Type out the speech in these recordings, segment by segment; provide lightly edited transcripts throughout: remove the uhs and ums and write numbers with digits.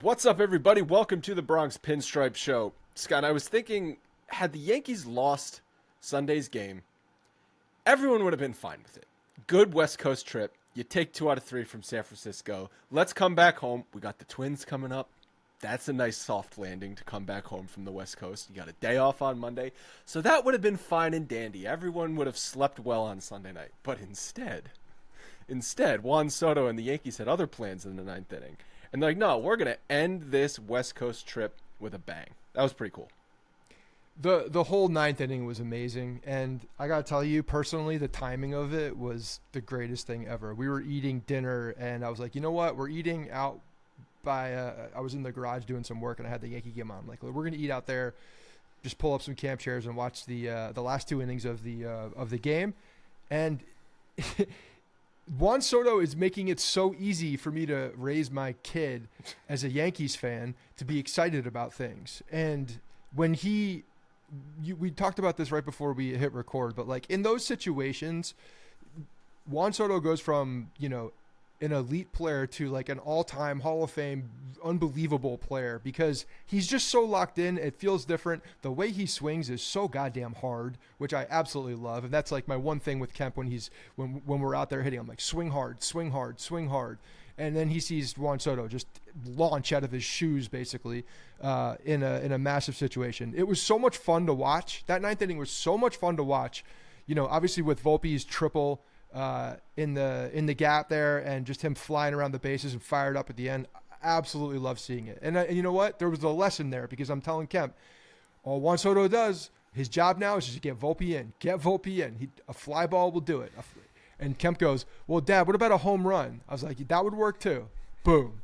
What's up, everybody? Welcome to the Bronx Pinstripe Show. Scott, I was thinking, had the Yankees lost Sunday's game, everyone would have been fine with it. Good West Coast trip. You take 2 out of 3 from San Francisco. Let's come back home. We got the Twins coming up. That's a nice soft landing to come back home from the West Coast. You got a day off on Monday. So that would have been fine and dandy. Everyone would have slept well on Sunday night. But instead, Juan Soto and the Yankees had other plans in the ninth inning. And they're like, no, we're going to end this West Coast trip with a bang. That was pretty cool. The whole ninth inning was amazing. And I got to tell you, personally, the timing of it was the greatest thing ever. We were eating dinner, and I was like, you know what? We're eating out by I was in the garage doing some work, and I had the Yankee game on. I'm like, we're going to eat out there, just pull up some camp chairs and watch the last 2 innings of the game. And Juan Soto is making it so easy for me to raise my kid as a Yankees fan to be excited about things. And when we talked about this right before we hit record, but like in those situations, Juan Soto goes from, an elite player to like an all-time Hall of Fame, unbelievable player because he's just so locked in. It feels different. The way he swings is so goddamn hard, which I absolutely love. And that's like my one thing with Kemp when we're out there hitting. I'm like, swing hard, swing hard, swing hard. And then he sees Juan Soto just launch out of his shoes, basically, in a massive situation. It was so much fun to watch. That ninth inning was so much fun to watch. Obviously with Volpe's triple in the gap there, and just him flying around the bases and fired up at the end. Absolutely love seeing it. And you know what? There was a lesson there because I'm telling Kemp, all Juan Soto does, his job now is just get Volpe in. Get Volpe in. A fly ball will do it. And Kemp goes, well, Dad, what about a home run? I was like, that would work too. Boom.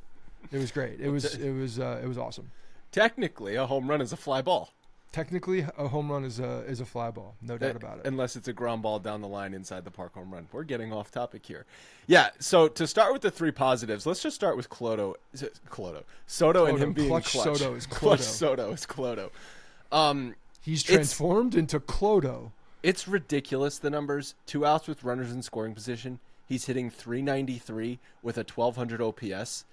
It was great. It was awesome. Technically, a home run is a fly ball. Technically, a home run is a fly ball, no doubt about it. Unless it's a ground ball down the line inside the park home run. We're getting off topic here. Yeah, so to start with the 3 positives, let's just start with Soto and him being clutch. Soto is Clutch Soto is Clodo. He's transformed into Clodo. It's ridiculous, the numbers. 2 outs with runners in scoring position. He's hitting .393 with a 1,200 OPS.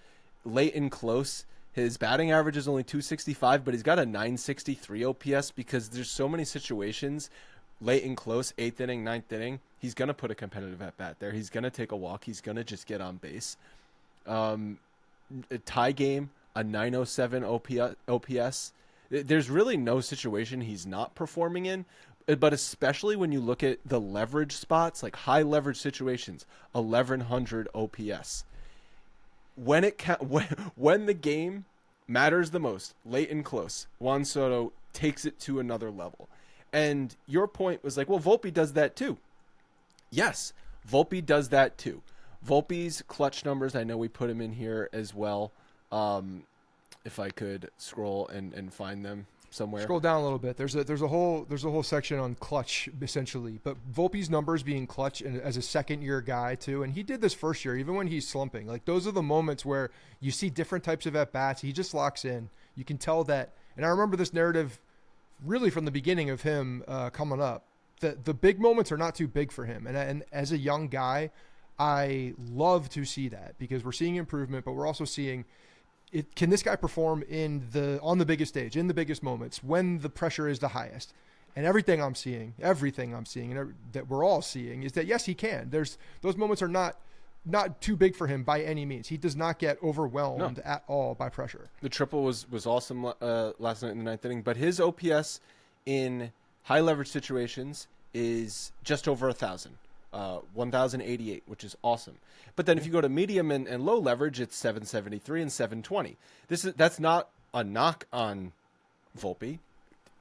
Late and close. His batting average is only .265, but he's got a .963 OPS because there's so many situations, late and close, 8th inning, 9th inning, he's going to put a competitive at-bat there. He's going to take a walk. He's going to just get on base. A tie game, a .907 OPS. There's really no situation he's not performing in, but especially when you look at the leverage spots, like high leverage situations, 1,100 OPS. When the game matters the most, late and close, Juan Soto takes it to another level. And your point was like, well, Volpe does that too. Yes, Volpe does that too. Volpe's clutch numbers, I know we put him in here as well. If I could scroll and find them somewhere. Scroll down a little bit. There's a whole section on clutch essentially, but Volpe's numbers being clutch and as a second-year guy too, and he did this first year even when he's slumping. Like those are the moments where you see different types of at bats. He just locks in. You can tell that, and I remember this narrative really from the beginning of him coming up. The big moments are not too big for him, and as a young guy, I love to see that because we're seeing improvement, but we're also seeing. Can this guy perform on the biggest stage, in the biggest moments, when the pressure is the highest? And everything I'm seeing, and that we're all seeing, is that yes, he can. Those moments are not too big for him by any means. He does not get overwhelmed at all by pressure. The triple was awesome last night in the 9th inning, but his OPS in high leverage situations is just over 1,000. 1,088, which is awesome. But then if you go to medium and low leverage, it's 773 and 720. That's not a knock on Volpe.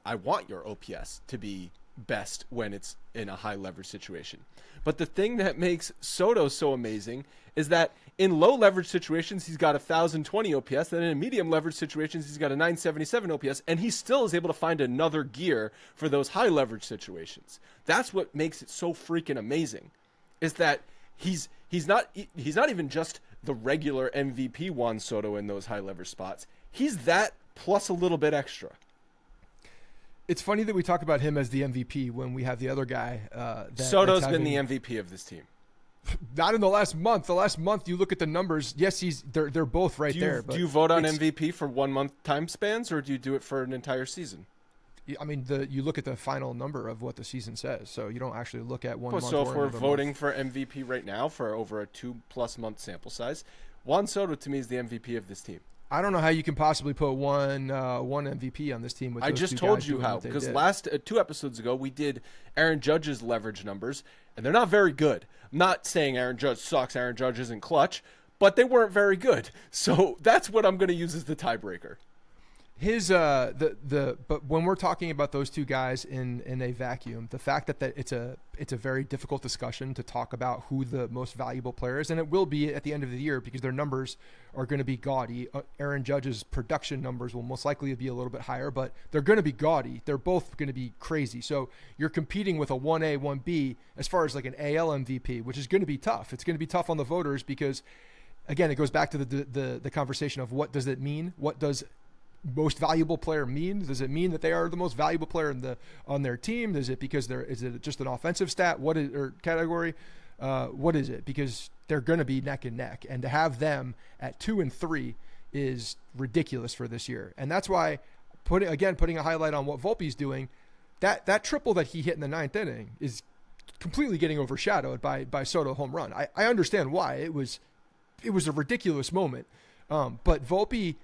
I want your OPS to be best when it's in a high leverage situation. But the thing that makes Soto so amazing is that in low leverage situations, he's got 1,020 OPS. Then in medium leverage situations, he's got a 977 OPS, and he still is able to find another gear for those high leverage situations. That's what makes it so freaking amazing, is that he's not even just the regular MVP Juan Soto in those high leverage spots. He's that plus a little bit extra. It's funny that we talk about him as the MVP when we have the other guy. Soto's been the MVP of this team. Not in the last month. The last month, you look at the numbers. Yes, they're both right there. But do you vote on MVP for 1 month time spans, or do you do it for an entire season? I mean, you look at the final number of what the season says, so you don't actually look at 1 month. So if we're voting for MVP right now for over a 2+ month sample size, Juan Soto to me is the MVP of this team. I don't know how you can possibly put one MVP on this team. With I those just two told guys you doing how, what they because did. last 2 episodes ago we did Aaron Judge's leverage numbers, and they're not very good. I'm not saying Aaron Judge sucks. Aaron Judge isn't clutch, but they weren't very good. So that's what I'm going to use as the tiebreaker. But when we're talking about those two guys in a vacuum, the fact that it's a very difficult discussion to talk about who the most valuable player is, and it will be at the end of the year because their numbers are going to be gaudy. Aaron Judge's production numbers will most likely be a little bit higher, but they're going to be gaudy. They're both going to be crazy. So you're competing with a 1A, 1B as far as like an AL MVP, which is going to be tough. It's going to be tough on the voters because, again, it goes back to the conversation of what does it mean? What does most valuable player mean? Does it mean that they are the most valuable player on their team? Is it because is it just an offensive stat? What is or category? What is it? Because they're going to be neck and neck, and to have them at 2 and 3 is ridiculous for this year. And that's why putting a highlight on what Volpe's doing, that triple that he hit in the 9th inning is completely getting overshadowed by Soto home run. I understand why. It was a ridiculous moment. But Volpe,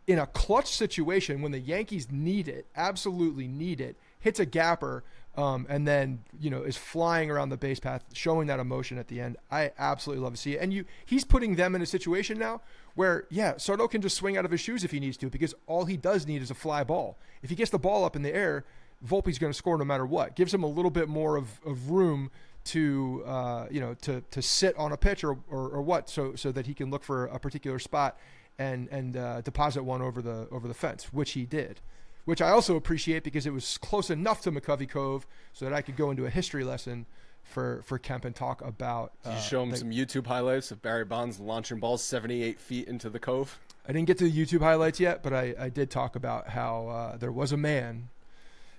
in a clutch situation when the Yankees need it, absolutely need it, hits a gapper, and then is flying around the base path, showing that emotion at the end. I absolutely love to see it. And he's putting them in a situation now where, Soto can just swing out of his shoes if he needs to, because all he does need is a fly ball. If he gets the ball up in the air, Volpe's going to score no matter what. Gives him a little bit more of room to sit on a pitch or what, so that he can look for a particular spot and deposit one over the fence, which he did, which I also appreciate because it was close enough to McCovey Cove so that I could go into a history lesson for Kemp and talk about. Did you show him some YouTube highlights of Barry Bonds launching balls 78 feet into the cove? I didn't get to the YouTube highlights yet, but I did talk about how there was a man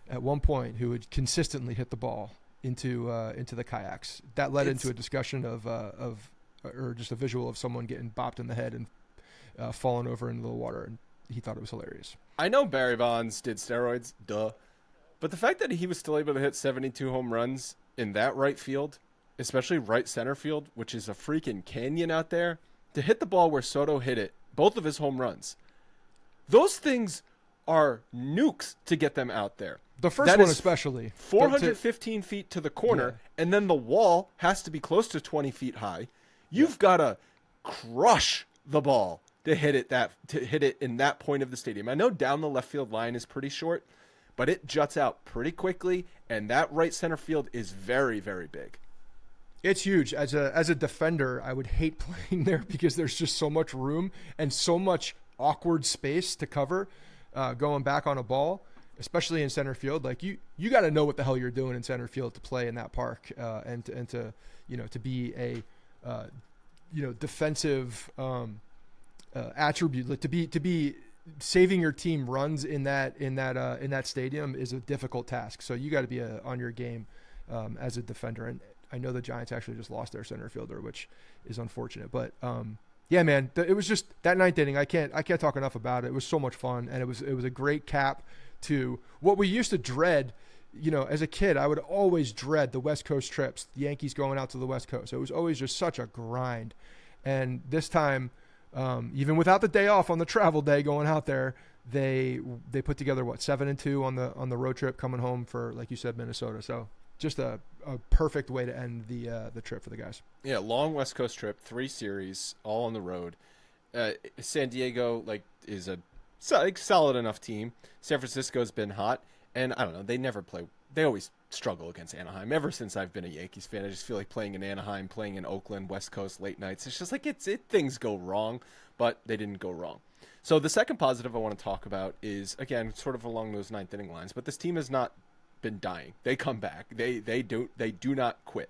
at one point who would consistently hit the ball into the kayaks. That led into a discussion or just a visual of someone getting bopped in the head and fallen over into the water, and he thought it was hilarious. I know Barry Bonds did steroids, but the fact that he was still able to hit 72 home runs in that right field, especially right center field, which is a freaking canyon out there, to hit the ball where Soto hit it, both of his home runs, those things are nukes to get them out there. The first one especially. 415 feet to the corner, and then the wall has to be close to 20 feet high. You've got to crush the ball to hit it in that point of the stadium. I know down the left field line is pretty short, but it juts out pretty quickly, and that right center field is very, very big. It's huge. As a defender, I would hate playing there because there's just so much room and so much awkward space to cover going back on a ball, especially in center field. Like you got to know what the hell you're doing in center field to play in that park and to be a defensive attribute, like to be saving your team runs in that stadium is a difficult task. So you got to be on your game as a defender. And I know the Giants actually just lost their center fielder, which is unfortunate. But yeah, man, it was just that 9th inning. I can't talk enough about it. It was so much fun, and it was a great cap to what we used to dread. As a kid, I would always dread the West Coast trips, the Yankees going out to the West Coast. It was always just such a grind. And this time, even without the day off on the travel day going out there, they put together 7-2 on the road trip coming home for, like you said, Minnesota. So just a perfect way to end the trip for the guys. Yeah, long West Coast trip, 3 series, all on the road. San Diego is a solid enough team. San Francisco's been hot. And I don't know, they always struggle against Anaheim. Ever since I've been a Yankees fan, I just feel like playing in Anaheim, playing in Oakland, West Coast, late nights. It's just like things go wrong, but they didn't go wrong. So the second positive I want to talk about is, again, sort of along those 9th inning lines, but this team has not been dying. They come back. They do not quit.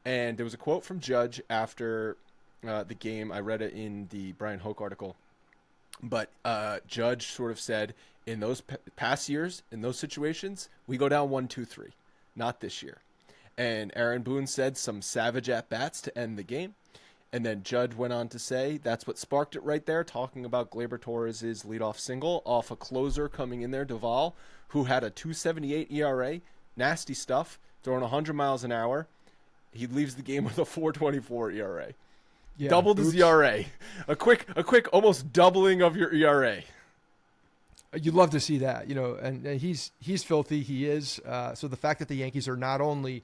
And there was a quote from Judge after the game. I read it in the Brian Hoke article. But Judge sort of said, in those past years, in those situations, we go down 1-2-3, not this year. And Aaron Boone said some savage at-bats to end the game. And then Judge went on to say that's what sparked it right there, talking about Gleyber Torres' leadoff single off a closer coming in there, Duvall, who had a 2.78 ERA, nasty stuff, throwing 100 miles an hour. He leaves the game with a 4.24 ERA. Yeah, Doubled his ERA. A quick almost doubling of your ERA. You'd love to see that, and he's filthy. He is. So the fact that the Yankees are not only,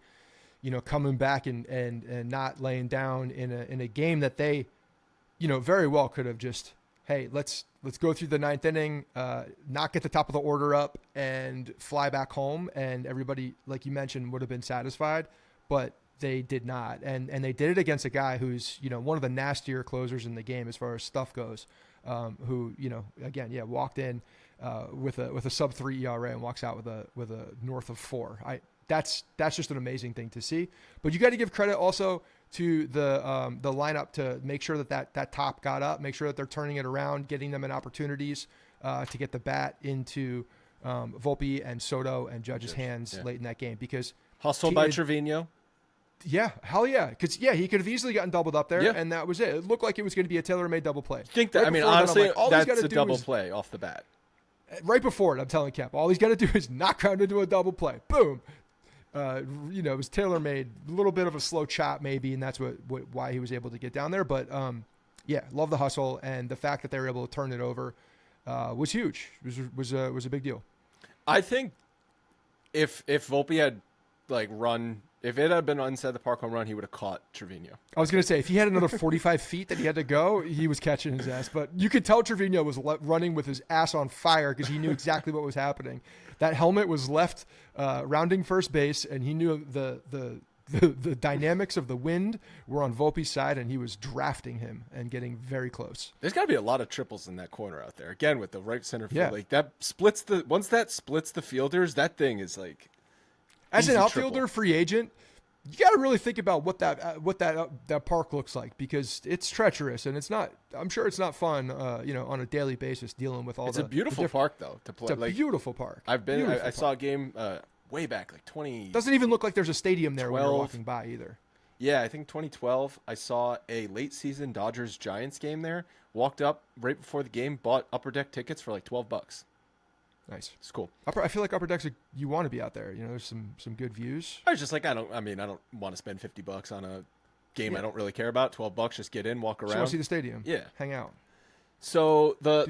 coming back and not laying down in a game that they, very well could have just, hey, let's go through the ninth inning, not get the top of the order up and fly back home, and everybody, like you mentioned, would have been satisfied, but they did not, and they did it against a guy who's one of the nastier closers in the game as far as stuff goes, who walked in with a sub 3 ERA and walks out with a north of 4. That's just an amazing thing to see. But you got to give credit also to the lineup to make sure that top got up, make sure that they're turning it around, getting them in opportunities to get the bat into Volpe and Soto and Judge's hands late in that game, because hustle by Trevino. Yeah, hell yeah. Because, he could have easily gotten doubled up there, and that was it. It looked like it was going to be a tailor-made double play. Think that, honestly, that's a double play off the bat. Right before it, I'm telling Cap, all he's got to do is knock ground into a double play. Boom. It was tailor-made. A little bit of a slow chop maybe, and that's why he was able to get down there. But, love the hustle, and the fact that they were able to turn it over was huge. It was a big deal. I think if Volpe had, run... If it had been inside the park home run, he would have caught Trevino. I was going to say, if he had another 45 feet that he had to go, he was catching his ass. But you could tell Trevino was running with his ass on fire because he knew exactly what was happening. That helmet was left rounding first base, and he knew the dynamics of the wind were on Volpe's side, and he was drafting him and getting very close. There's got to be a lot of triples in that corner out there. Again, with the right center field. Yeah. Once that splits the fielders, that thing is as an outfielder, free agent, you got to really think about what that park looks like, because it's treacherous and it's not. I'm sure it's not fun, on a daily basis dealing with all. It's a beautiful park though to play. It's a beautiful park. I've been. I saw a game way back, 20. Doesn't even look like there's a stadium there when you're walking by either. Yeah, I think 2012. I saw a late season Dodgers Giants game there. Walked up right before the game, bought upper deck tickets for $12. Nice. It's cool. I feel like upper decks, you want to be out there. There's some good views. I was just I don't want to spend $50 on a game I don't really care about. $12, just get in, walk around. Just want to see the stadium. Yeah. Hang out. So the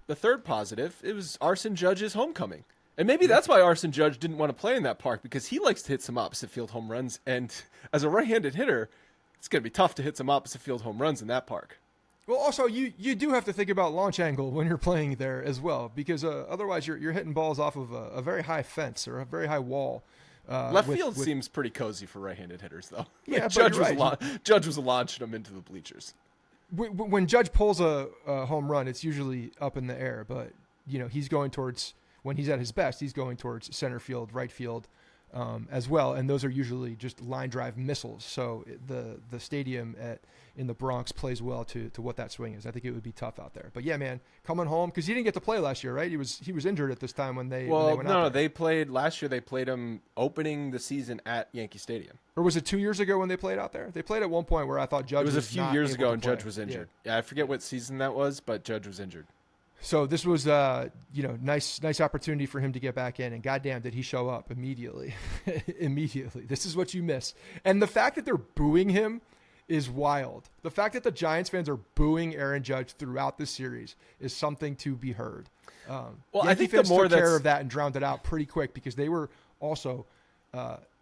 third positive, it was Arson Judge's homecoming. And maybe that's why Arson Judge didn't want to play in that park, because he likes to hit some opposite field home runs. And as a right-handed hitter, it's going to be tough to hit some opposite field home runs in that park. Well, also, you do have to think about launch angle when you're playing there as well, because otherwise you're hitting balls off of a very high fence or a very high wall. Left field seems pretty cozy for right-handed hitters, though. Yeah, Judge was launching them into the bleachers. When Judge pulls a home run, it's usually up in the air, but he's going towards, when he's at his best, he's going towards center field, right field, as well, and those are usually just line drive missiles. So the stadium in the Bronx plays well to what that swing is. I think it would be tough out there. But yeah, man, coming home, because he didn't get to play last year, right? He was injured at this time when they went out there. They played last year. They played him opening the season at Yankee Stadium. Or was it 2 years ago when they played out there? They played at one point where I thought Judge was. It was a few years ago, and Judge was injured. Yeah, I forget what season that was, but Judge was injured. So this was, nice opportunity for him to get back in, and goddamn, did he show up immediately. Immediately. This is what you miss. And the fact that they're booing him is wild. The fact that the Giants fans are booing Aaron Judge throughout this series is something to be heard. I think the more took care of that and drowned it out pretty quick, because they were also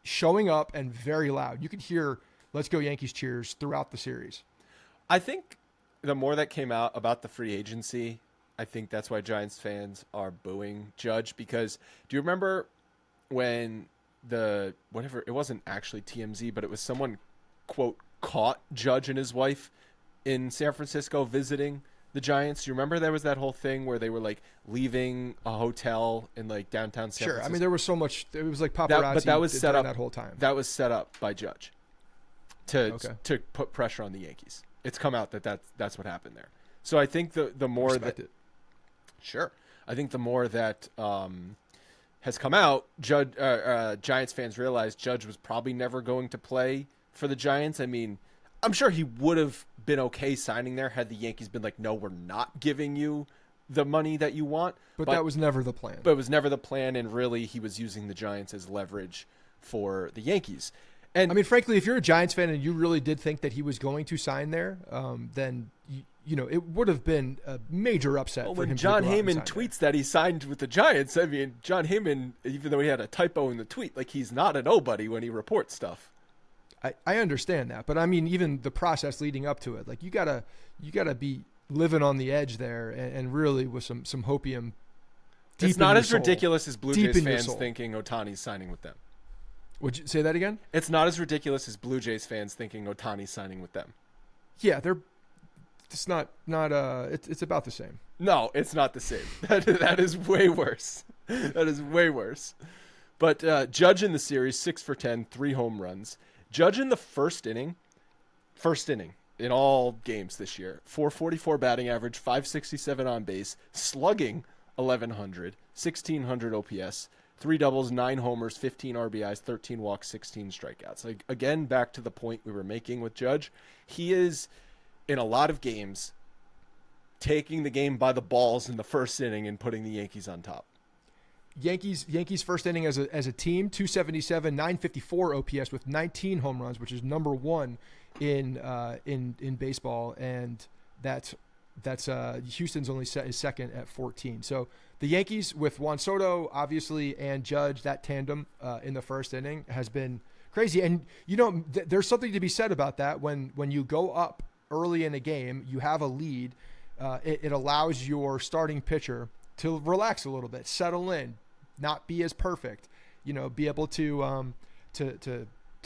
showing up and very loud. You could hear "Let's Go Yankees" cheers throughout the series. I think the more that came out about the free agency, I think that's why Giants fans are booing Judge, because do you remember when it wasn't actually TMZ, but it was someone, quote, caught Judge and his wife in San Francisco visiting the Giants? Do you remember there was that whole thing where they were leaving a hotel in downtown San Francisco? Sure. I mean, there was so much, it was paparazzi but that was set up that whole time. That was set up by Judge to put pressure on the Yankees. It's come out that's what happened there. So I think the more that... it. Sure. I think the more that has come out, Giants fans realized Judge was probably never going to play for the Giants. I mean, I'm sure he would have been okay signing there had the Yankees been like, no, we're not giving you the money that you want. But that was never the plan. But it was never the plan, and really he was using the Giants as leverage for the Yankees. And I mean, frankly, if you're a Giants fan and you really did think that he was going to sign there, then it would have been a major upset for him. When John Heyman tweets that he signed with the Giants, I mean, John Heyman, even though he had a typo in the tweet, like he's not a nobody when he reports stuff. I understand that, but I mean, even the process leading up to it, like you gotta be living on the edge there, and really with some hopium. It's not as ridiculous as Blue Jays fans thinking Ohtani's signing with them. Would you say that again? It's not as ridiculous as Blue Jays fans thinking Ohtani's signing with them. Yeah, it's not. It's about the same. No, it's not the same. That is way worse. That is way worse. But Judge in the series, 6 for 10, 3 home runs. Judge in the first inning in all games this year, 444 batting average, 567 on base, slugging 1100, 1600 OPS, 3 doubles, 9 homers, 15 RBIs, 13 walks, 16 strikeouts. Like, again, back to the point we were making with Judge, he is in a lot of games taking the game by the balls in the first inning and putting the Yankees on top. Yankees first inning as a team, 277, 954 OPS with 19 home runs, which is number 1 in baseball, and that's Houston's only is second at 14. So the Yankees with Juan Soto obviously and Judge, that tandem in the first inning has been crazy. And there's something to be said about that. When you go up early in a game, you have a lead. It allows your starting pitcher to relax a little bit, settle in, not be as perfect, be able to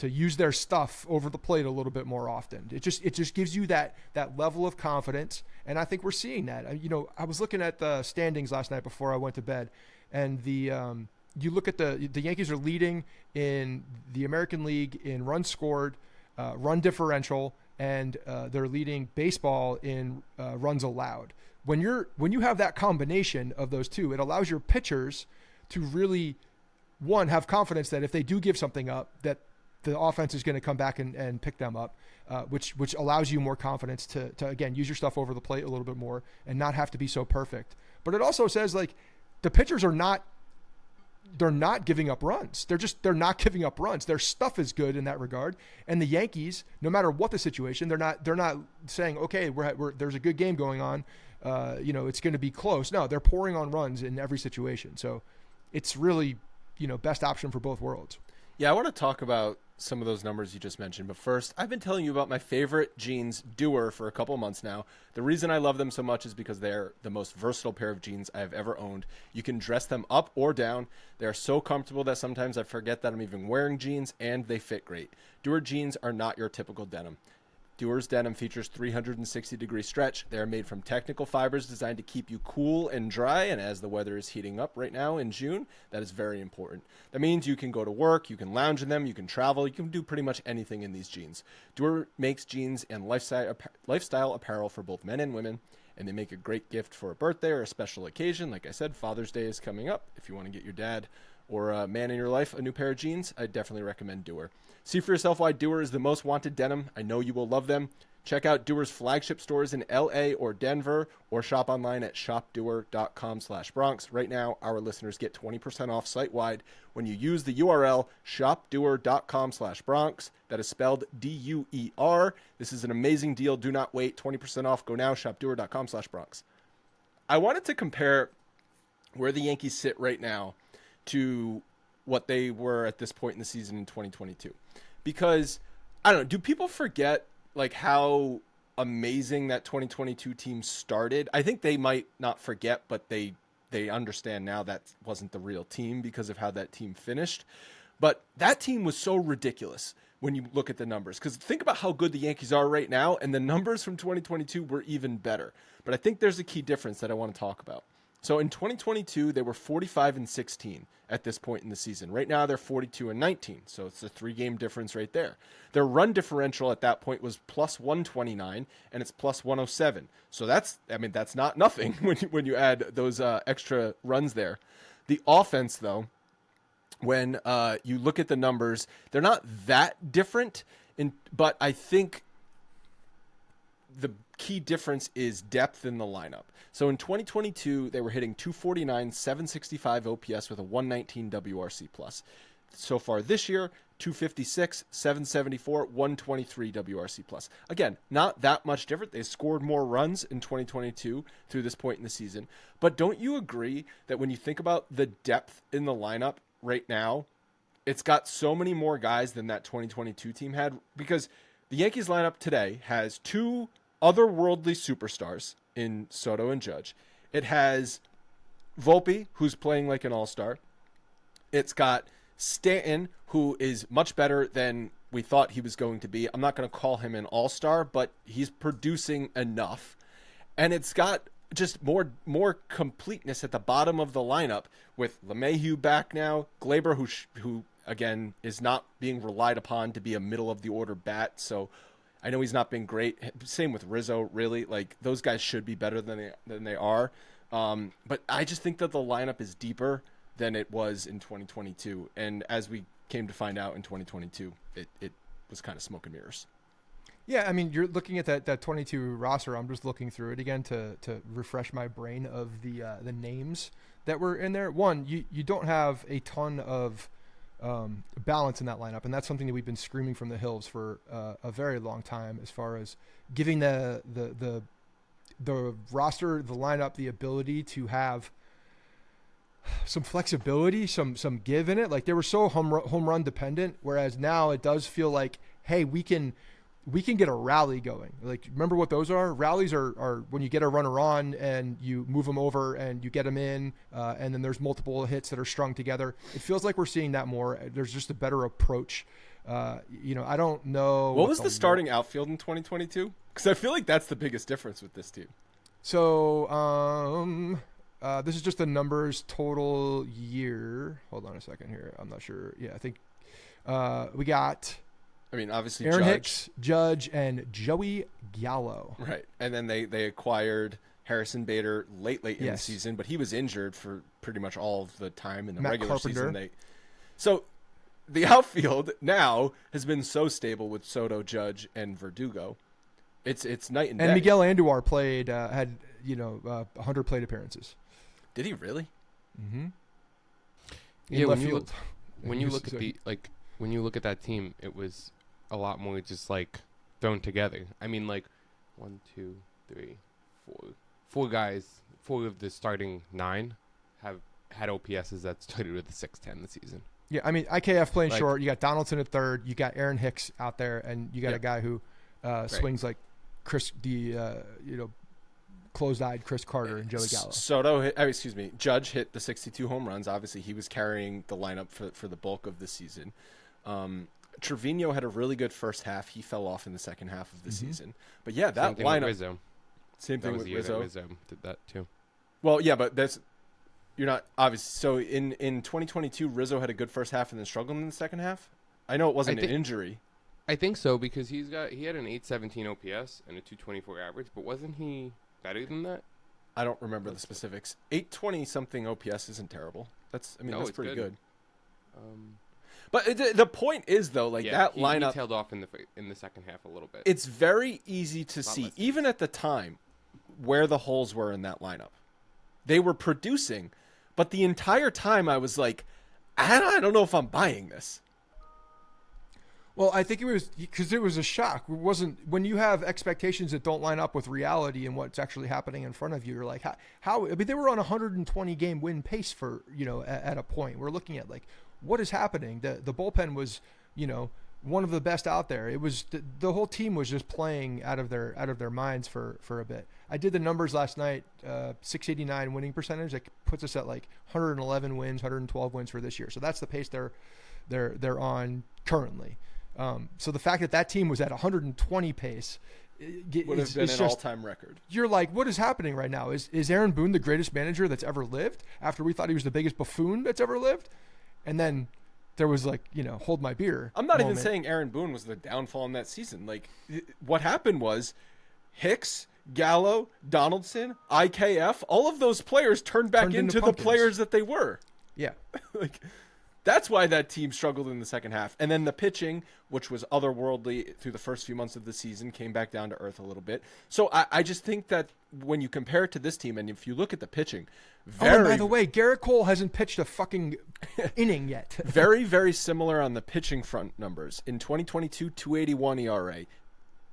use their stuff over the plate a little bit more often. It just gives you that level of confidence, and I think we're seeing that. I was looking at the standings last night before I went to bed, and you look at the Yankees are leading in the American League in runs scored, run differential, and they're leading baseball in runs allowed. When you have that combination of those two, it allows your pitchers to really, one, have confidence that if they do give something up, that the offense is going to come back and pick them up, which allows you more confidence to again use your stuff over the plate a little bit more and not have to be so perfect. But it also says like the pitchers they're not giving up runs. They're not giving up runs. Their stuff is good in that regard. And the Yankees, no matter what the situation, they're not saying, okay, there's a good game going on. It's going to be close. No, they're pouring on runs in every situation. So it's really, best option for both worlds. Yeah, I want to talk about some of those numbers you just mentioned. But first, I've been telling you about my favorite jeans, Doer, for a couple months now. The reason I love them so much is because they're the most versatile pair of jeans I have ever owned. You can dress them up or down. They are so comfortable that sometimes I forget that I'm even wearing jeans, and they fit great. Doer jeans are not your typical denim. Doer's denim features 360-degree stretch. They are made from technical fibers designed to keep you cool and dry, and as the weather is heating up right now in June, that is very important. That means you can go to work, you can lounge in them, you can travel, you can do pretty much anything in these jeans. Doer makes jeans and lifestyle apparel for both men and women, and they make a great gift for a birthday or a special occasion. Like I said, Father's Day is coming up. If you want to get your dad or a man in your life a new pair of jeans, I definitely recommend Doer. See for yourself why Doer is the most wanted denim. I know you will love them. Check out Doer's flagship stores in LA or Denver, or shop online at shopdoer.com/Bronx. Right now, our listeners get 20% off site-wide when you use the URL shopdoer.com/Bronx. That is spelled DUER. This is an amazing deal. Do not wait. 20% off. Go now. Shopdoer.com/Bronx. I wanted to compare where the Yankees sit right now to what they were at this point in the season in 2022. Because, I don't know, do people forget like how amazing that 2022 team started? I think they might not forget, but they understand now that wasn't the real team because of how that team finished. But that team was so ridiculous when you look at the numbers. Because think about how good the Yankees are right now, and the numbers from 2022 were even better. But I think there's a key difference that I want to talk about. So in 2022, they were 45-16 at this point in the season. Right now, they're 42-19. So it's a 3-game difference right there. Their run differential at that point was plus 129, and it's plus 107. So that's not nothing when you add those extra runs there. The offense, though, when you look at the numbers, they're not that different. But I think the key difference is depth in the lineup. So in 2022, they were hitting 249, 765 OPS with a 119 WRC plus. So far this year, 256, 774, 123 WRC plus. Again, not that much different. They scored more runs in 2022 through this point in the season. But don't you agree that when you think about the depth in the lineup right now, it's got so many more guys than that 2022 team had? Because the Yankees lineup today has two otherworldly superstars in Soto and Judge. It has Volpe, who's playing like an all-star. It's got Stanton, who is much better than we thought he was going to be. I'm not going to call him an all-star, but he's producing enough. And it's got just more completeness at the bottom of the lineup with LeMahieu back now, Glaber, who again is not being relied upon to be a middle-of-the-order bat, so I know he's not been great. Same with Rizzo, really. Like, those guys should be better than they are. But I just think that the lineup is deeper than it was in 2022. And as we came to find out in 2022, it was kind of smoke and mirrors. Yeah, I mean, you're looking at that 22 roster. I'm just looking through it again to refresh my brain of the names that were in there. One, you don't have a ton of balance in that lineup, and that's something that we've been screaming from the hills for a very long time, as far as giving the roster, the lineup, the ability to have some flexibility, some give in it. Like, they were so home run dependent, whereas now it does feel like, hey, we can get a rally going. Like, remember what those are? Rallies are when you get a runner on and you move them over and you get them in, and then there's multiple hits that are strung together. It feels like we're seeing that more. There's just a better approach. I don't know. What was the starting outfield in 2022? Because I feel like that's the biggest difference with this team. So, this is just the numbers total year. Hold on a second here. I'm not sure. Yeah, I think we got... I mean, obviously, Aaron Hicks, Judge, and Joey Gallo. Right. And then they acquired Harrison Bader late in the season, but he was injured for pretty much all of the time in the regular season. So the outfield now has been so stable with Soto, Judge, and Verdugo. It's night and day. And Miguel Andujar had 100 plate appearances. Did he really? Mm-hmm. Yeah, when you look at that team, it was a lot more just like thrown together. I mean, like 1, 2, 3, 4 guys, 4 of the starting 9 have had OPSs that started with a 610 this season. Yeah, I mean, IKF playing short. You got Donaldson at third. You got Aaron Hicks out there, and you got a guy who swings like Chris, closed-eyed Chris Carter and Joey Gallo. Judge hit the 62 home runs. Obviously, he was carrying the lineup for the bulk of the season. Trevino had a really good first half. He fell off in the second half of the season. But yeah, that lineup. Same thing with Rizzo. Rizzo did that too. Well, yeah, but you're not obvious. So in 2022, Rizzo had a good first half and then struggled in the second half. I know it wasn't an injury. I think so, because he had an 817 OPS and a 224 average, but wasn't he better than that? I don't remember the specifics. 820 something OPS isn't terrible. That's pretty good. But the point is, though, that lineup he tailed off in the second half a little bit. It's very easy to see, even at the time, where the holes were in that lineup. They were producing, but the entire time I was like, I don't know if I'm buying this. Well, I think it was because it was a shock. It wasn't when you have expectations that don't line up with reality and what's actually happening in front of you. You're like, how? I mean, they were on a 120 game win pace for at a point. We're looking at like, what is happening? The bullpen was one of the best out there. It was the whole team was just playing out of their minds for a bit. I did the numbers last night. 689 winning percentage. That puts us at like 111 wins, 112 wins for this year. So that's the pace they're on currently. So the fact that team was at 120 pace would have been an all-time record. You're like, what is happening right now? Is Aaron Boone the greatest manager that's ever lived after we thought he was the biggest buffoon that's ever lived? And then there was like, hold my beer. I'm not even saying Aaron Boone was the downfall in that season. Like, what happened was Hicks, Gallo, Donaldson, IKF, all of those players turned back into the players that they were. Yeah. That's why that team struggled in the second half. And then the pitching, which was otherworldly through the first few months of the season, came back down to earth a little bit. So I just think that when you compare it to this team, and if you look at the pitching, and by the way, Gerrit Cole hasn't pitched a fucking inning yet. Very, very similar on the pitching front numbers. In 2022, 281 ERA.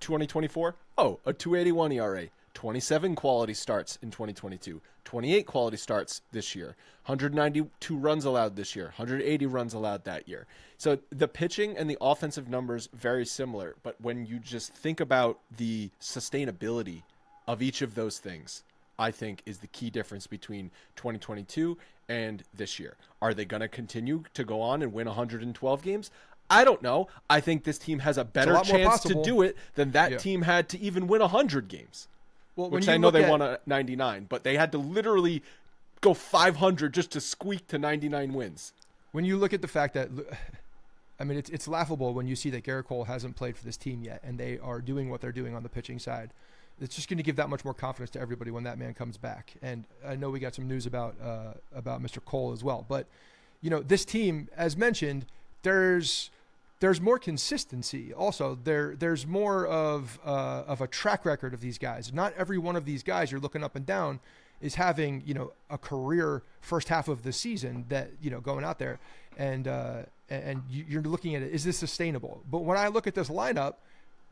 2024, a 281 ERA. 27 quality starts in 2022, 28 quality starts this year, 192 runs allowed this year, 180 runs allowed that year. So the pitching and the offensive numbers very similar, but when you just think about the sustainability of each of those things, I think is the key difference between 2022 and this year. Are they going to continue to go on and win 112 games? I don't know. I think this team has a better chance to do it than that team had to even win 100 games. Well, which I know they won a 99, but they had to literally go 500 just to squeak to 99 wins. When you look at the fact that, I mean, it's laughable when you see that Gerrit Cole hasn't played for this team yet, and they are doing what they're doing on the pitching side. It's just going to give that much more confidence to everybody when that man comes back. And I know we got some news about Mr. Cole as well, but this team, as mentioned, there's more consistency. Also, there's more of a track record of these guys. Not every one of these guys you're looking up and down is having a career first half of the season that going out there and you're looking at it. Is this sustainable? But when I look at this lineup,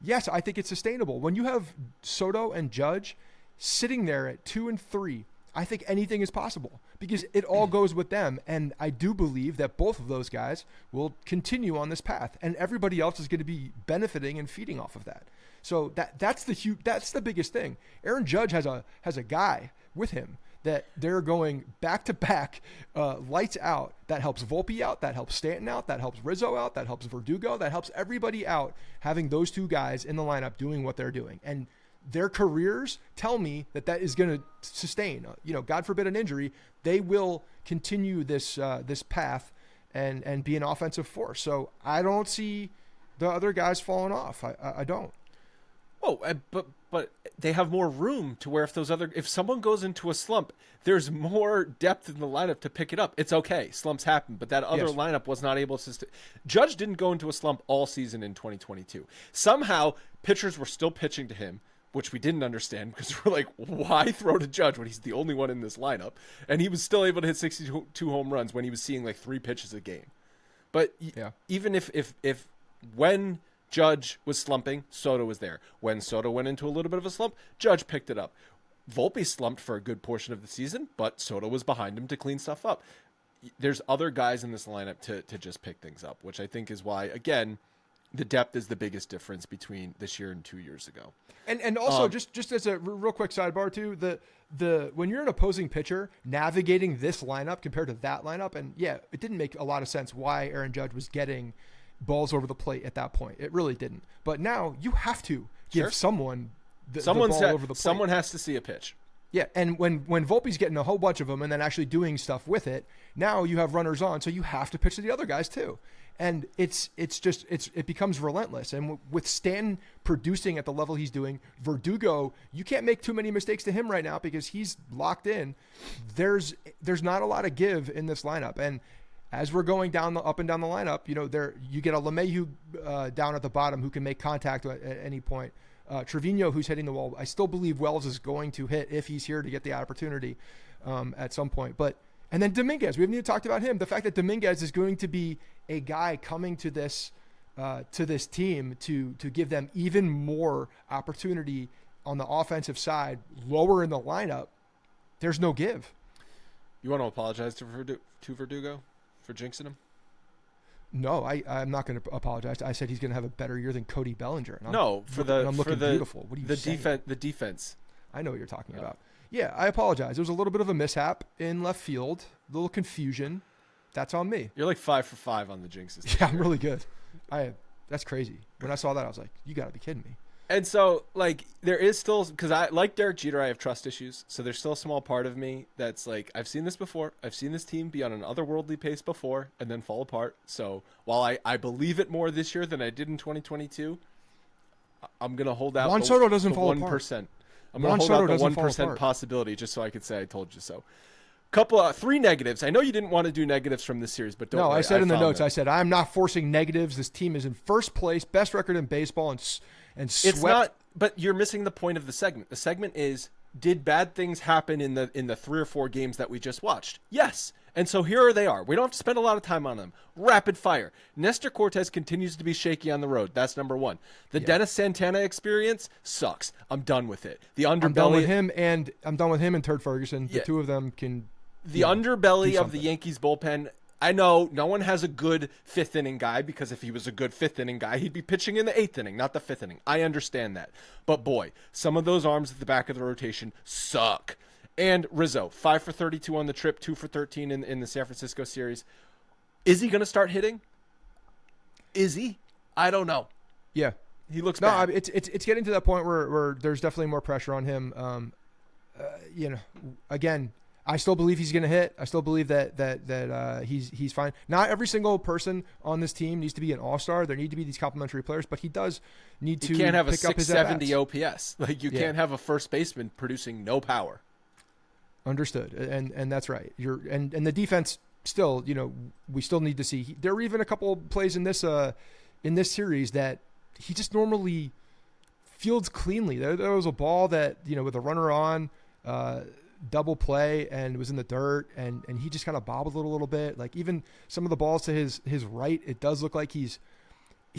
yes, I think it's sustainable. When you have Soto and Judge sitting there at 2 and 3, I think anything is possible because it all goes with them. And I do believe that both of those guys will continue on this path and everybody else is going to be benefiting and feeding off of that. So that's the biggest thing. Aaron Judge has a guy with him that they're going back to back, lights out. That helps Volpe out. That helps Stanton out. That helps Rizzo out. That helps Verdugo. That helps everybody out. Having those two guys in the lineup doing what they're doing. And their careers tell me that is going to sustain. God forbid an injury, they will continue this path and be an offensive force. So I don't see the other guys falling off. I don't. Oh, but they have more room to where if someone goes into a slump, there's more depth in the lineup to pick it up. It's okay. Slumps happen, but that other lineup was not able to. Judge didn't go into a slump all season in 2022. Somehow, pitchers were still pitching to him, which we didn't understand because we're like, why throw to Judge when he's the only one in this lineup? And he was still able to hit 62 home runs when he was seeing like 3 pitches a game. But even if when Judge was slumping, Soto was there. When Soto went into a little bit of a slump, Judge picked it up. Volpe slumped for a good portion of the season, but Soto was behind him to clean stuff up. There's other guys in this lineup to just pick things up, which I think is why, again, the depth is the biggest difference between this year and 2 years ago. And also, just as a real quick sidebar too, the when you're an opposing pitcher navigating this lineup compared to that lineup, and it didn't make a lot of sense why Aaron Judge was getting balls over the plate at that point. It really didn't. But now you have to give someone the ball over the plate. Someone has to see a pitch. Yeah, and when Volpe's getting a whole bunch of them and then actually doing stuff with it, now you have runners on, so you have to pitch to the other guys too. And it becomes relentless. And with Stanton producing at the level he's doing, Verdugo, you can't make too many mistakes to him right now because he's locked in. There's not a lot of give in this lineup. And as we're going up and down the lineup, you get a LeMahieu down at the bottom who can make contact at any point. Trevino, who's hitting the wall. I still believe Wells is going to hit if he's here to get the opportunity at some point. And then Dominguez, we haven't even talked about him. The fact that Dominguez is going to be a guy coming to this team to give them even more opportunity on the offensive side, lower in the lineup, there's no give. You want to apologize to Verdugo for jinxing him? No, I'm not going to apologize. I said he's going to have a better year than Cody Bellinger. I'm looking beautiful. What are you saying? The defense. I know what you're talking about. Yeah, I apologize. There was a little bit of a mishap in left field, a little confusion. That's on me. You're like 5 for 5 on the jinxes. Yeah, I'm really good. That's crazy. When I saw that, I was like, you got to be kidding me. And so, there is still, because I like Derek Jeter, I have trust issues. So there's still a small part of me that's like, I've seen this before. I've seen this team be on an otherworldly pace before and then fall apart. So while I believe it more this year than I did in 2022, I'm going to hold out Juan Soto doesn't fall 1%. apart. I'm going to hold out the 1% possibility just so I could say I told you so. Three negatives. I know you didn't want to do negatives from this series, but don't No, worry, I said in the notes, them. I said, I'm not forcing negatives. This team is in first place, best record in baseball, and swept. It's not, but you're missing the point of the segment. The segment is, did bad things happen in the 3 or 4 games that we just watched? Yes. And so here they are. We don't have to spend a lot of time on them. Rapid fire. Nestor Cortes continues to be shaky on the road. That's number 1. The Dennis Santana experience sucks. I'm done with it. The underbelly. I'm done with him and Turd Ferguson. The two of them can. The underbelly of the Yankees bullpen. I know no one has a good 5th inning guy, because if he was a good 5th inning guy, he'd be pitching in the 8th inning, not the 5th inning. I understand that. But boy, some of those arms at the back of the rotation suck. And Rizzo, 5 for 32 on the trip, 2 for 13 in the San Francisco series. Is he going to start hitting? Is he? I don't know. Yeah. He looks bad. It's getting to that point where there's definitely more pressure on him. Again, I still believe he's going to hit. I still believe that he's fine. Not every single person on this team needs to be an all-star. There need to be these complementary players, but he does need to. You can't have a pick up his 670 OPS. Like you can't have a first baseman producing no power. Understood, and that's right. And the defense still, we still need to see. There were even a couple plays in this series that he just normally fields cleanly. There was a ball that with a runner on, double play, and it was in the dirt, and he just kind of bobbled a little bit. Like even some of the balls to his right, it does look like he's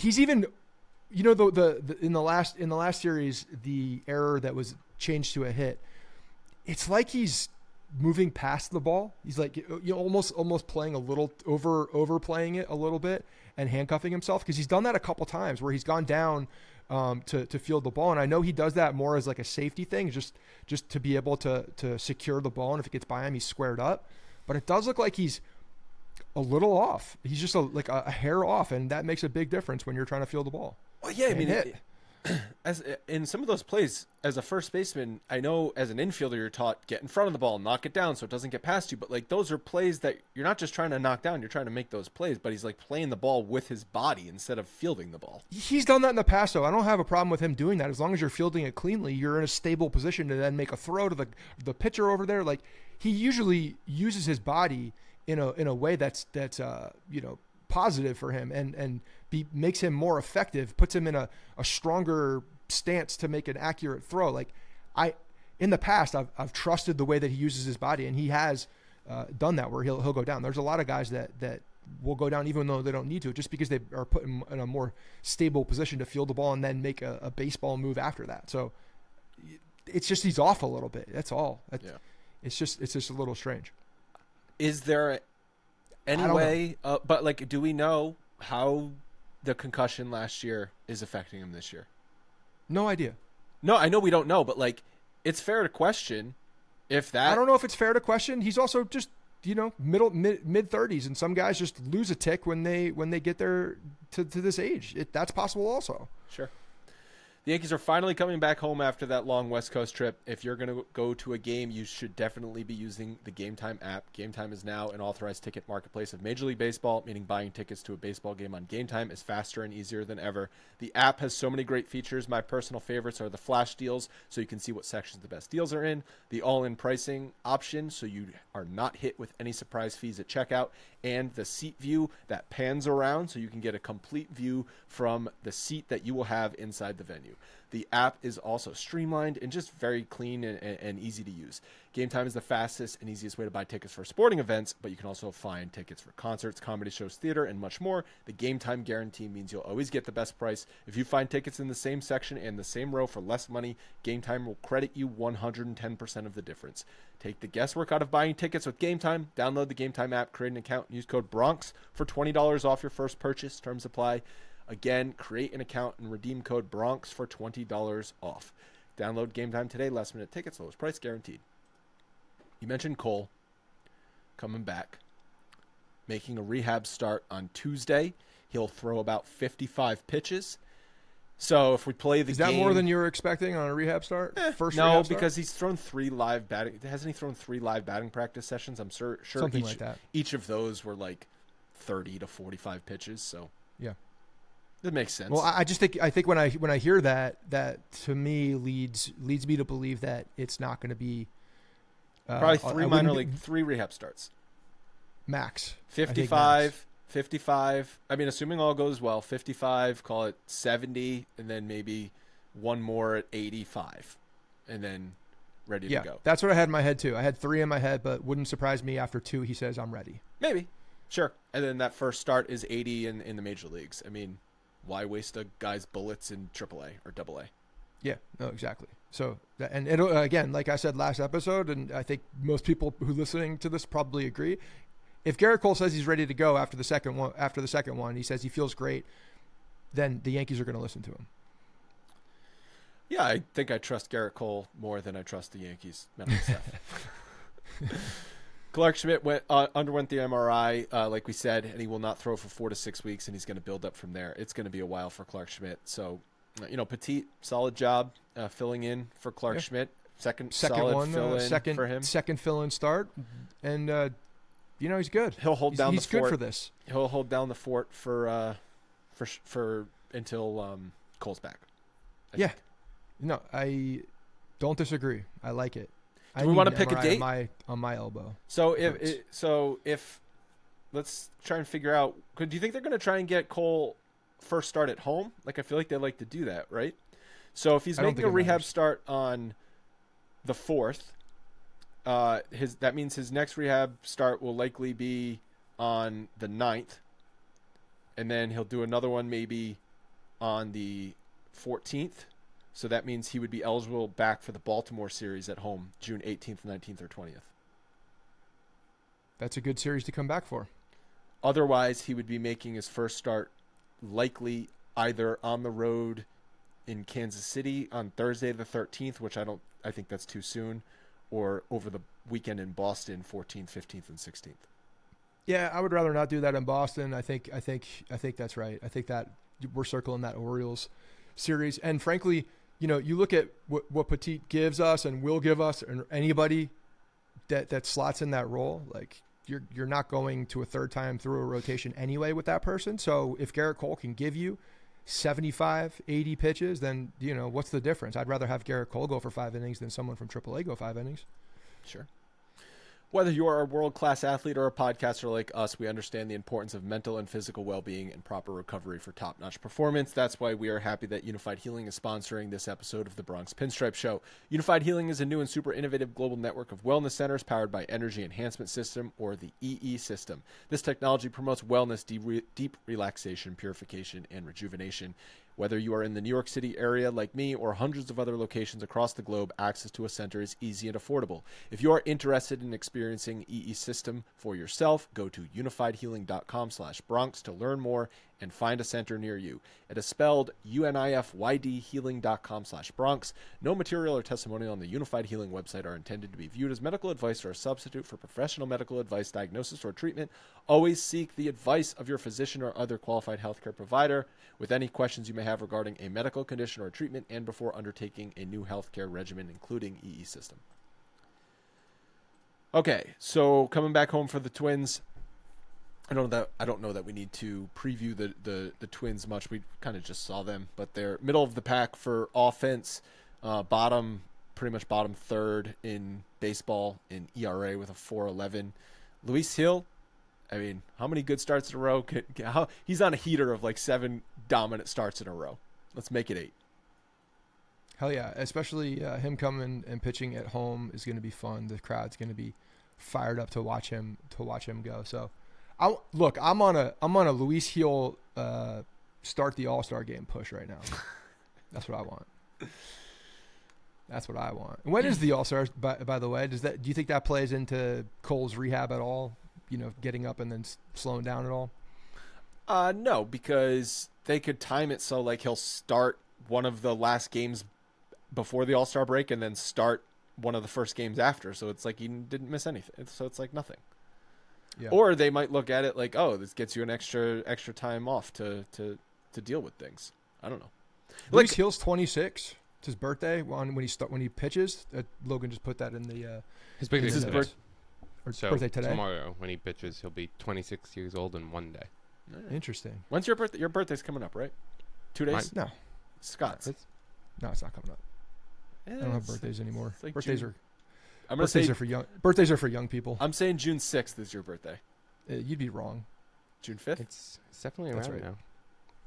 even, in the last series, the error that was changed to a hit. It's like he's moving past the ball. He's like almost playing a little overplaying it a little bit and handcuffing himself, because he's done that a couple times where he's gone down to field the ball, and I know he does that more as like a safety thing, just to be able to secure the ball, and if it gets by him, he's squared up. But it does look like he's a little off. He's just like a hair off, and that makes a big difference when you're trying to field the ball. Well, yeah, I mean, as in some of those plays, as a first baseman, I know as an infielder you're taught get in front of the ball, knock it down so it doesn't get past you. But like those are plays that you're not just trying to knock down, you're trying to make those plays. But he's like playing the ball with his body instead of fielding the ball. He's done that in the past, though. I don't have a problem with him doing that as long as you're fielding it cleanly. You're in a stable position to then make a throw to the pitcher over there. Like he usually uses his body in a way that's positive for him and makes him more effective, puts him in a stronger stance to make an accurate throw. Like in the past, I've trusted the way that he uses his body, and he has done that where he'll go down. There's a lot of guys that will go down even though they don't need to, just because they are put in a more stable position to field the ball and then make a baseball move after that. So it's just he's off a little bit. That's all. It's just a little strange. Is there any way? But like, do we know how the concussion last year is affecting him this year? No idea. No, I know we don't know, but like, it's fair to question if that. I don't know if it's fair to question. He's also just mid 30s, and some guys just lose a tick when they get there to this age. That's possible also. Sure. The Yankees are finally coming back home after that long West Coast trip. If you're going to go to a game, you should definitely be using the Game Time app. Game Time is now an authorized ticket marketplace of Major League Baseball, meaning buying tickets to a baseball game on Game Time is faster and easier than ever. The app has so many great features. My personal favorites are the flash deals, so you can see what sections the best deals are in, the all-in pricing option, so you are not hit with any surprise fees at checkout, and the seat view that pans around so you can get a complete view from the seat that you will have inside the venue. The app is also streamlined and just very clean and easy to use. Game Time is the fastest and easiest way to buy tickets for sporting events, but you can also find tickets for concerts, comedy shows, theater, and much more. The Game Time guarantee means you'll always get the best price. If you find tickets in the same section and the same row for less money, Game Time will credit you 110% of the difference. Take the guesswork out of buying tickets with Game Time. Download the Game Time app, create an account, and use code BRONX for $20 off your first purchase. Terms apply. Again, create an account and redeem code BRONX for $20 off. Download Game Time today. Last minute tickets, lowest price guaranteed. You mentioned Cole coming back, making a rehab start on Tuesday. He'll throw about 55 pitches. So if we play the game... Is that more than you were expecting on a rehab start? First no, rehab start? Because he's thrown 3 live batting... Hasn't he thrown 3 live batting practice sessions? I'm sure something like that. Each of those were like 30 to 45 pitches, so... Yeah. That makes sense. Well, I think when I hear that to me leads me to believe that it's not going to be Probably three rehab starts. Max. 55. I mean, assuming all goes well, 55, call it 70, and then maybe one more at 85, and then ready to go. That's what I had in my head too. I had 3 in my head, but wouldn't surprise me after 2 he says I'm ready. Maybe. Sure. And then that first start is 80 in the major leagues. I mean, why waste a guy's bullets in AAA or AA? Yeah, no, exactly. So, and it'll, again, like I said last episode, and I think most people who are listening to this probably agree, if Gerrit Cole says he's ready to go after the second one, he says he feels great, then the Yankees are going to listen to him. Yeah, I think I trust Gerrit Cole more than I trust the Yankees medical staff. Clark Schmidt underwent the MRI, like we said, and he will not throw for 4 to 6 weeks, and he's going to build up from there. It's going to be a while for Clark Schmidt. So, Petit, solid job filling in for Clark Schmidt. Second solid one, fill-in for him. Second fill-in start, and he's good. He'll hold down the fort. He's good for this. He'll hold down the fort for until Cole's back. I think. No, I don't disagree. I like it. Do we want to pick a date on my elbow? So if let's try and figure out. Do you think they're going to try and get Cole first start at home? Like, I feel like they like to do that, right? So if he's making a rehab start on the 4th, that means his next rehab start will likely be on the 9th, and then he'll do another one maybe on the 14th. So that means he would be eligible back for the Baltimore series at home, June 18th, 19th, or 20th. That's a good series to come back for. Otherwise, he would be making his first start likely either on the road in Kansas City on Thursday the 13th, which I think that's too soon, or over the weekend in Boston, 14th, 15th, and 16th. Yeah, I would rather not do that in Boston. I think that's right. I think that we're circling that Orioles series, and frankly, you look at what Petit gives us and will give us, and anybody that slots in that role, like you're not going to a third time through a rotation anyway with that person. So if Gerrit Cole can give you 75, 80 pitches, then what's the difference? I'd rather have Gerrit Cole go for 5 innings than someone from AAA go 5 innings. Sure. Whether you are a world-class athlete or a podcaster like us, we understand the importance of mental and physical well-being and proper recovery for top-notch performance. That's why we are happy that Unified Healing is sponsoring this episode of the Bronx Pinstripe Show. Unified Healing is a new and super innovative global network of wellness centers powered by Energy Enhancement System, or the EE system. This technology promotes wellness, deep relaxation, purification, and rejuvenation. Whether you are in the New York City area like me or hundreds of other locations across the globe, access to a center is easy and affordable. If you are interested in experiencing EE system for yourself, go to unifiedhealing.com/Bronx to learn more and find a center near you. It is spelled UNIFYDhealing.com/Bronx. No material or testimonial on the Unified Healing website are intended to be viewed as medical advice or a substitute for professional medical advice, diagnosis, or treatment. Always seek the advice of your physician or other qualified healthcare provider with any questions you may have regarding a medical condition or treatment and before undertaking a new healthcare regimen, including EE system. Okay, so coming back home for the Twins, I don't know that we need to preview the Twins much. We kind of just saw them, but they're middle of the pack for offense, pretty much bottom third in baseball in ERA with a 4.11. Luis Hill, I mean, how many good starts in a row? He's on a heater of like 7 dominant starts in a row. Let's make it 8. Hell yeah, especially him coming and pitching at home is going to be fun. The crowd's going to be fired up to watch him go. So, I'm on a Luis Hill start the All-Star game push right now. That's what I want. That's what I want. When is the All-Star, by the way? Do you think that plays into Cole's rehab at all? Getting up and then slowing down at all? No, because they could time it so like he'll start one of the last games before the All-Star break and then start one of the first games after. So it's like he didn't miss anything. So it's like nothing. Yeah. Or they might look at it like, oh, this gets you an extra time off to deal with things. I don't know. Luis Hill's 26. It's his birthday when he pitches. Logan just put that in the his birthday today. Birthday today. Tomorrow when he pitches, he'll be 26 years old in one day. Right. Interesting. When's your birthday? Your birthday's coming up, right? 2 days? No. Scott's. No, it's not coming up. I don't have birthdays anymore. Like birthdays June. I'm gonna say birthdays are for young people. I'm saying June 6th is your birthday. You'd be wrong. June 5th. It's definitely around now.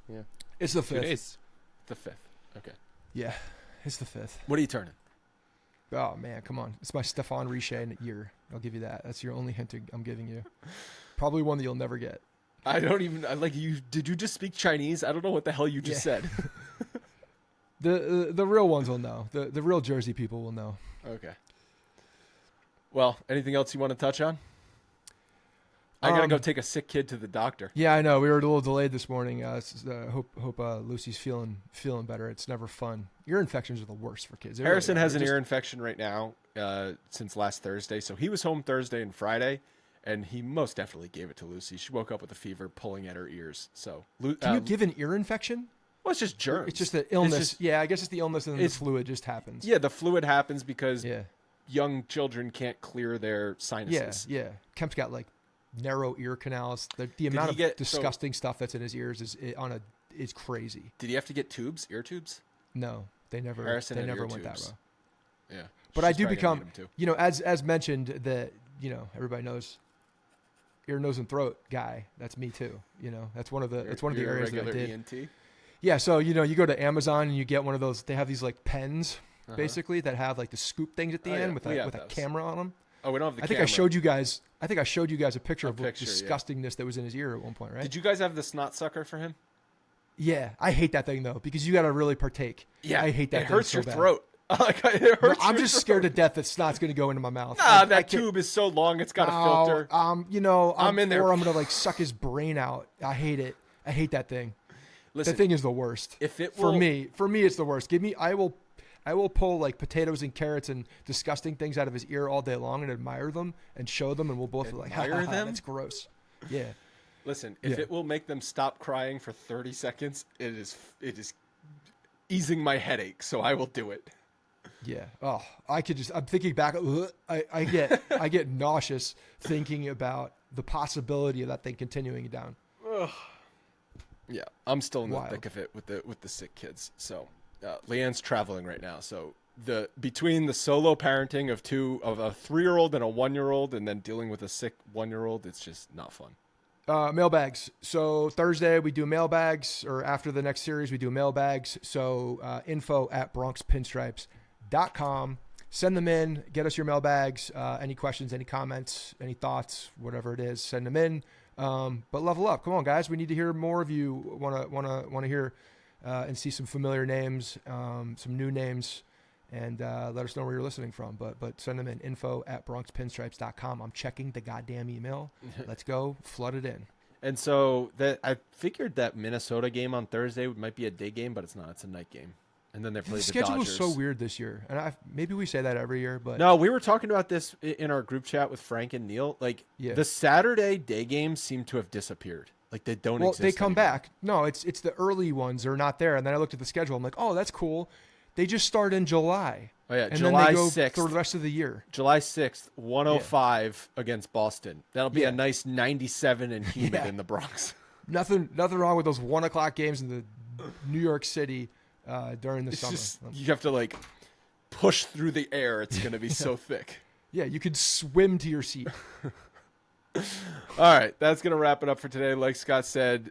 Yeah. It's the 5th. 2 days. The 5th. Okay. Yeah, it's the 5th. What are you turning? Oh man, come on! It's my Stefan Richer year. I'll give you that. That's your only hint I'm giving you. Probably one that you'll never get. I don't even. I like you. Did you just speak Chinese? I don't know what the hell you just said. The real ones will know. The real Jersey people will know. Okay. Well, anything else you want to touch on? I gotta go take a sick kid to the doctor. Yeah, I know. We were a little delayed this morning. Hope Lucy's feeling better. It's never fun. Ear infections are the worst for kids. Harrison has an ear infection right now since last Thursday. So he was home Thursday and Friday, and he most definitely gave it to Lucy. She woke up with a fever, pulling at her ears. So can you give an ear infection? Well, it's just germs. It's just the illness. I guess it's the illness, and the fluid just happens. Yeah, the fluid happens because young children can't clear their sinuses. Yeah. Kemp's got like narrow ear canals. The amount of disgusting stuff that's in his ears is crazy. Did he have to get tubes, ear tubes? No, they never. Harrison they never went that route. Yeah, but I do become, as mentioned, that everybody knows, ear, nose, and throat guy. That's me too. That's one of the areas that I did. ENT? Yeah, so you go to Amazon and you get one of those. They have these like pens, basically, that have like the scoop things at the end with a camera on them. Oh, we don't have the camera. I think I showed you guys a picture of the disgustingness that was in his ear at one point, right? Did you guys have the snot sucker for him? Yeah, I hate that thing though because you got to really partake. Yeah, I hate that. It hurts your bad. throat. It hurts. I'm just scared to death that snot's going to go into my mouth. Nah, that tube is so long; it's got a filter. I'm in there. Or I'm going to like suck his brain out. I hate it. I hate that thing. Listen, that thing is the worst. If it will, for me, it's the worst. I will pull like potatoes and carrots and disgusting things out of his ear all day long and admire them and show them, and we'll both be like, admire them. That's gross. Yeah. Listen, if it will make them stop crying for 30 seconds, it is easing my headache, so I will do it. Yeah. Oh, I'm thinking back. I get nauseous thinking about the possibility of that thing continuing down. Ugh. Yeah, I'm still in the thick of it with the sick kids. So, Leanne's traveling right now. So between the solo parenting of a 3-year-old and a 1-year-old, and then dealing with a sick 1-year-old, it's just not fun. Mailbags. So Thursday we do mailbags, or after the next series we do mailbags. So info@BronxPinstripes.com. Send them in. Get us your mailbags. Any questions, any comments, any thoughts, whatever it is, send them in. But level up. Come on, guys. We need to hear more of you. Want to hear and see some familiar names, some new names, and let us know where you're listening from. But send them in. info@BronxPinstripes.com. I'm checking the goddamn email. Let's go. Flood it in. And so I figured that Minnesota game on Thursday might be a day game, but it's not. It's a night game. And then they play the schedule Dodgers. is so weird this year, and maybe we say that every year, but no, we were talking about this in our group chat with Frank and Neil. Like the Saturday day games seem to have disappeared. Like they don't exist. Well, they come anymore. back. No, it's the early ones are not there. And then I looked at the schedule. I'm like, oh, that's cool. They just start in July. Oh yeah, and July then they go 6th for the rest of the year. July 6th, 105 against Boston. That'll be a nice 97 and humid in the Bronx. Nothing wrong with those 1:00 games in the New York City during the summer. You have to like push through the air. It's going to be so thick. Yeah, you could swim to your seat. All right, that's going to wrap it up for today. Like Scott said,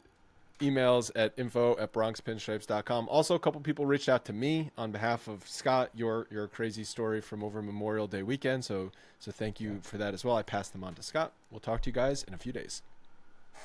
emails at info@BronxPinstripes.com. Also, a couple people reached out to me on behalf of Scott, your crazy story from over Memorial Day weekend. So thank you for that as well. I passed them on to Scott. We'll talk to you guys in a few days.